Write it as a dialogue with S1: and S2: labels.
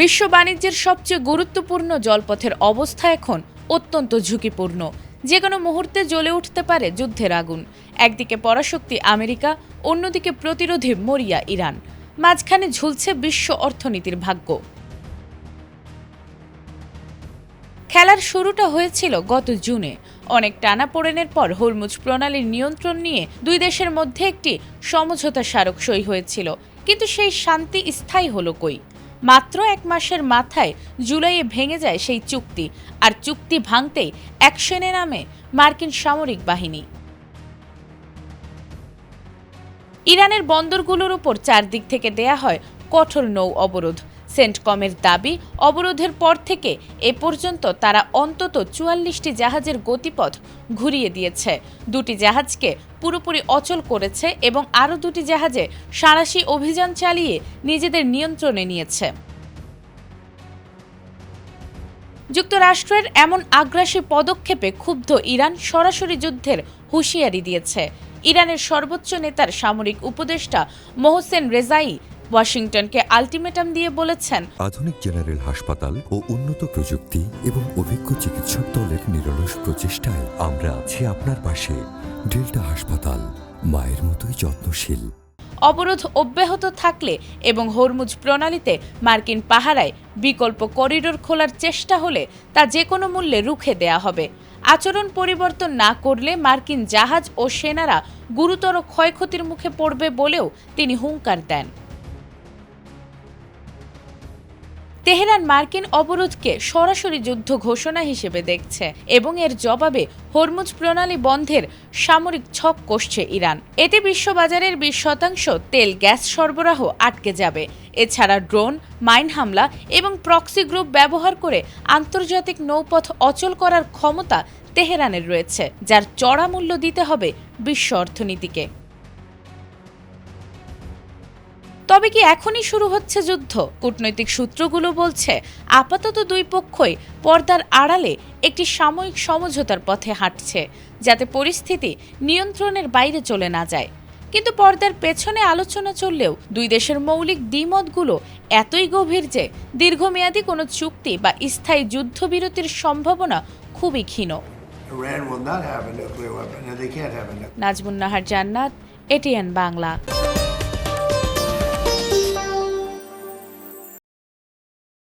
S1: বিশ্ব বাণিজ্যের সবচেয়ে গুরুত্বপূর্ণ জলপথের অবস্থা এখন অত্যন্ত ঝুঁকিপূর্ণ। যে কোনো মুহূর্তে জ্বলে উঠতে পারে যুদ্ধের আগুন। একদিকে পরাশক্তি আমেরিকা, অন্যদিকে প্রতিরোধী মরিয়া ইরান। মাঝখানে ঝুলছে বিশ্ব অর্থনীতির ভাগ্য। খেলার শুরুটা হয়েছিল গত জুনে। অনেক টানাপোড়েনের পর হরমুজ প্রণালীর নিয়ন্ত্রণ নিয়ে দুই দেশের মধ্যে একটি সমঝোতা স্মারক সই হয়েছিল, কিন্তু সেই শান্তি স্থায়ী হলো কই? মাত্র এক মাসের মাথায় জুলাইয়ে ভেঙে যায় সেই চুক্তি, আর চুক্তি ভাঙতেই অ্যাকশনে নামে মার্কিন সামরিক বাহিনী। ইরানের বন্দরগুলোর উপর চারদিক থেকে দেয়া হয় কঠোর নৌ অবরোধ। সেন্টকমের দাবি, অবরোধের পর থেকে এ পর্যন্ত তারা অন্তত ৪৪টি জাহাজের গতিপথ ঘুরিয়ে দিয়েছে, ২টি জাহাজকে পুরোপুরি অচল করেছে এবং আরও ২টি জাহাজে সাঁড়াশি অভিযান চালিয়ে নিজেদের নিয়ন্ত্রণে নিয়েছে। যুক্তরাষ্ট্রের এমন আগ্রাসী পদক্ষেপে ক্ষুব্ধ ইরান সরাসরি যুদ্ধের হুঁশিয়ারি দিয়েছে। ইরানের সর্বোচ্চ নেতার সামরিক উপদেষ্টা মোহসেন রেজাই ওয়াশিংটনকে আলটিমেটাম দিয়ে বলেছেন,
S2: আধুনিক জেনারেল হাসপাতাল ও উন্নত প্রযুক্তি এবং অভিজ্ঞ চিকিৎসক দলের নিরলস প্রচেষ্টায় আমরা আছি আপনার পাশে। ডেল্টা হাসপাতাল, মায়ের মতোই যত্নশীল।
S1: অবরোধ অব্যাহত থাকলে এবং হরমুজ প্রণালীতে মার্কিন পাহারায় বিকল্প করিডোর খোলার চেষ্টা হলে তা যে কোনো মূল্যে রুখে দেয়া হবে। আচরণ পরিবর্তন না করলে মার্কিন জাহাজ ও সেনারা গুরুতর ক্ষয়ক্ষতির মুখে পড়বে বলেও তিনি হুঙ্কার দেন। তেহরান মার্কিন অবরোধকে সরাসরি যুদ্ধ ঘোষণা হিসেবে দেখছে এবং এর জবাবে হরমুজ প্রণালী বন্ধের সামরিক ছক কষছে ইরান। এতে বিশ্ববাজারের ২০% তেল গ্যাস সরবরাহ আটকে যাবে। এছাড়া ড্রোন, মাইন হামলা এবং প্রক্সি গ্রুপ ব্যবহার করে আন্তর্জাতিক নৌপথ অচল করার ক্ষমতা তেহরানের রয়েছে, যার চড়া মূল্য দিতে হবে বিশ্ব অর্থনীতিকে। তবে কি এখনই শুরু হচ্ছে যুদ্ধ? কূটনৈতিক সূত্রগুলো বলছে আপাতত দুই পক্ষই পর্দার আড়ালে একটি সাময়িক সমঝোতার পথে হাঁটছে, যাতে পরিস্থিতি নিয়ন্ত্রণের বাইরে চলে না যায়। কিন্তু পর্দার পেছনে আলোচনা চললেও দুই দেশের মৌলিক দ্বিমতগুলো এতই গভীর যে দীর্ঘমেয়াদী কোনো চুক্তি বা স্থায়ী যুদ্ধবিরতির সম্ভাবনা খুবই ক্ষীণ।
S3: Iran will not have a nuclear weapon, and they can't have a nuclear weapon.
S1: Nazmun Nahar জান্নাত, এটিএন বাংলা।